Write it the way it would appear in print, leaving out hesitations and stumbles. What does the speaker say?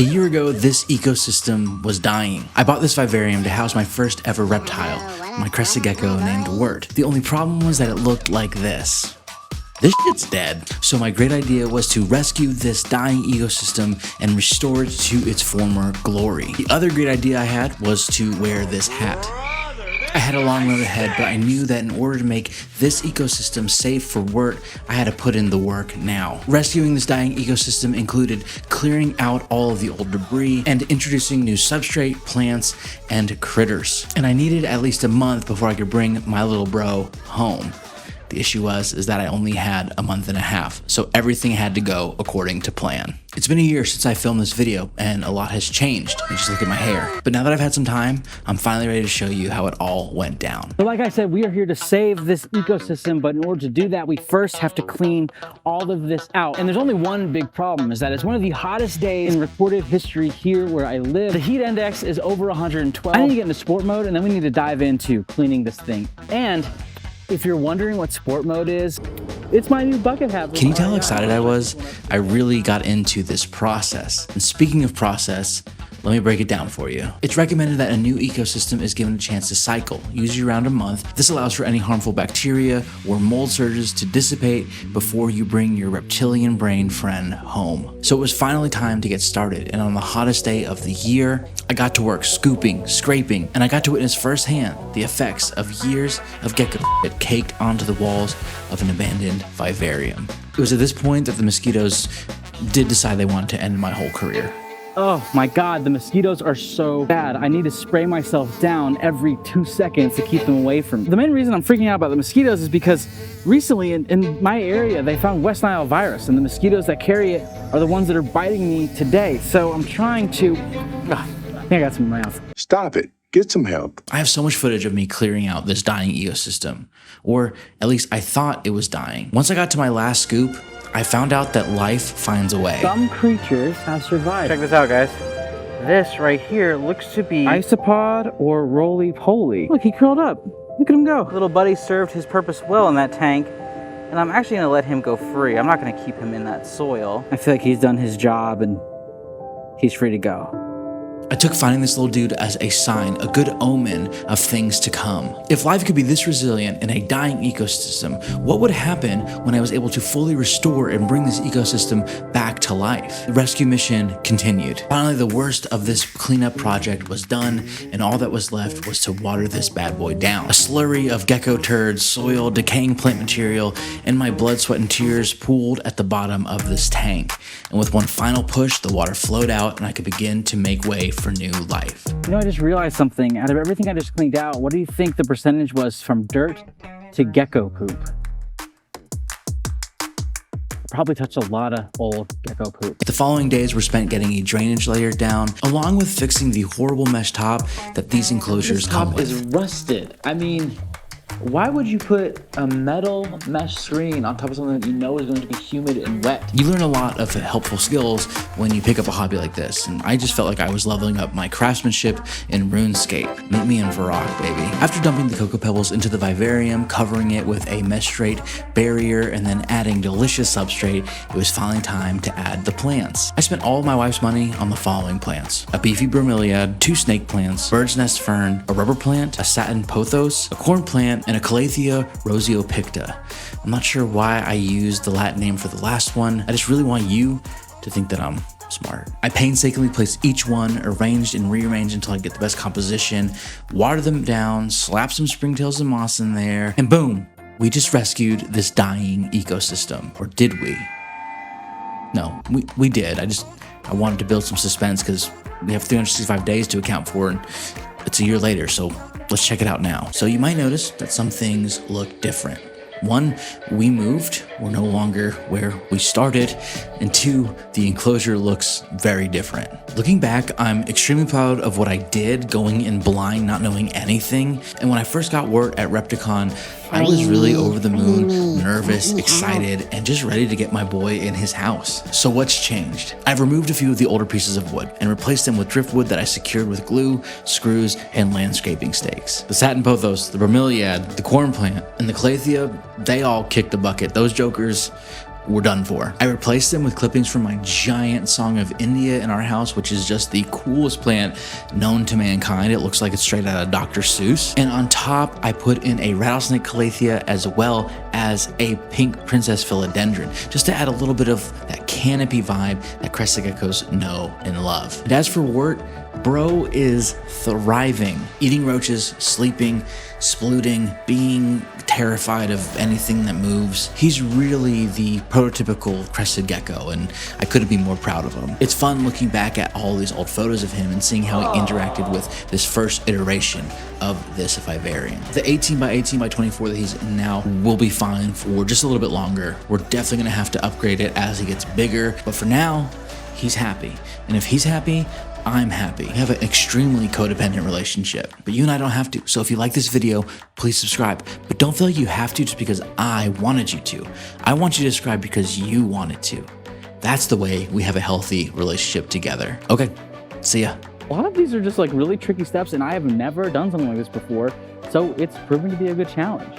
A year ago, this ecosystem was dying. I bought this vivarium to house my first ever reptile, my crested gecko named Wirt. The only problem was that it looked like this. This shit's dead. So my great idea was to rescue this dying ecosystem and restore it to its former glory. The other great idea I had was to wear this hat. I had a long road ahead, but I knew that in order to make this ecosystem safe for Wirt, I had to put in the work now. Rescuing this dying ecosystem included clearing out all of the old debris and introducing new substrate, plants, and critters. And I needed at least a month before I could bring my little bro home. The issue is that I only had a month and a half, so everything had to go according to plan. It's been a year since I filmed this video, and a lot has changed. You just look at my hair. But now that I've had some time, I'm finally ready to show you how it all went down. So like I said, we are here to save this ecosystem, but in order to do that, we first have to clean all of this out. And there's only one big problem, is that it's one of the hottest days in recorded history here where I live. The heat index is over 112. I need to get into sport mode, and then we need to dive into cleaning this thing. And if you're wondering what sport mode is, it's my new bucket hat. Can you tell how excited I was? I really got into this process. And speaking of process, let me break it down for you. It's recommended that a new ecosystem is given a chance to cycle, usually around a month. This allows for any harmful bacteria or mold surges to dissipate before you bring your reptilian brain friend home. So it was finally time to get started, and on the hottest day of the year, I got to work scooping, scraping, and I got to witness firsthand the effects of years of gecko shit caked onto the walls of an abandoned vivarium. It was at this point that the mosquitoes did decide they wanted to end my whole career. Oh my God, the mosquitoes are so bad. I need to spray myself down every 2 seconds to keep them away from me. The main reason I'm freaking out about the mosquitoes is because recently in my area, they found West Nile virus, and the mosquitoes that carry it are the ones that are biting me today. So I'm trying to, I think I got some in my mouth. Stop it. Get some help. I have so much footage of me clearing out this dying ecosystem, or at least I thought it was dying. Once I got to my last scoop, I found out that life finds a way. Some creatures have survived. Check this out, guys. This right here looks to be Isopod or roly-poly. Look, he curled up. Look at him go. little buddy served his purpose well in that tank, and I'm actually gonna let him go free. I'm not gonna keep him in that soil. I feel like he's done his job and he's free to go. I took finding this little dude as a sign, a good omen of things to come. If life could be this resilient in a dying ecosystem, what would happen when I was able to fully restore and bring this ecosystem back to life? The rescue mission continued. Finally, the worst of this cleanup project was done, and all that was left was to water this bad boy down. A slurry of gecko turds, soil, decaying plant material, and my blood, sweat, and tears pooled at the bottom of this tank. And with one final push, the water flowed out, and I could begin to make way for new life. You know, I just realized something. Out of everything I just cleaned out, what do you think the percentage was from dirt to gecko poop? Probably touched a lot of old gecko poop. The following days were spent getting a drainage layer down, along with fixing the horrible mesh top that these enclosures come with. This top is rusted. I mean, why would you put a metal mesh screen on top of something that you know is going to be humid and wet? You learn a lot of helpful skills when you pick up a hobby like this, and I just felt like I was leveling up my craftsmanship in RuneScape. Meet me in Varrock, baby. After dumping the cocoa pebbles into the vivarium, covering it with a mesh-straight barrier, and then adding delicious substrate, it was finally time to add the plants. I spent all of my wife's money on the following plants: a beefy bromeliad, 2 snake plants, bird's nest fern, a rubber plant, a satin pothos, a corn plant, and a Calathea rosiopicta. I'm not sure why I used the Latin name for the last one. I just really want you to think that I'm smart. I painstakingly placed each one, arranged and rearranged until I get the best composition, water them down, slap some springtails and moss in there, and boom, we just rescued this dying ecosystem. Or did we? No, we did. I wanted to build some suspense because we have 365 days to account for, and it's a year later, so let's check it out now. So you might notice that some things look different. One, we moved. We're no longer where we started. And 2, the enclosure looks very different. Looking back, I'm extremely proud of what I did, going in blind, not knowing anything. And when I first got Wirt at Repticon, I was really over the moon, nervous, excited, and just ready to get my boy in his house. So what's changed? I've removed a few of the older pieces of wood and replaced them with driftwood that I secured with glue, screws, and landscaping stakes. The satin pothos, the bromeliad, the corn plant, and the Calathea, they all kicked the bucket. Those jokers, were done for. I replaced them with clippings from my giant Song of India in our house, which is just the coolest plant known to mankind. It looks like it's straight out of Dr. Seuss. And on top, I put in a rattlesnake calathea as well as a pink princess philodendron, just to add a little bit of that canopy vibe that crested geckos know and love. And as for Wirt, bro is thriving, eating roaches, sleeping, splooting, being terrified of anything that moves. He's really the prototypical crested gecko, and I couldn't be more proud of him. It's fun looking back at all these old photos of him and seeing how he interacted with this first iteration of this vivarium. The 18 by 18 by 24 that he's in now will be fine for just a little bit longer. We're definitely gonna have to upgrade it as he gets bigger, but for now, he's happy. And if he's happy, I'm happy. We have an extremely codependent relationship, but you and I don't have to. So if you like this video, please subscribe. But don't feel like you have to just because I wanted you to. I want you to subscribe because you wanted to. That's the way we have a healthy relationship together. Okay, see ya. A lot of these are just like really tricky steps, and I have never done something like this before, so it's proven to be a good challenge.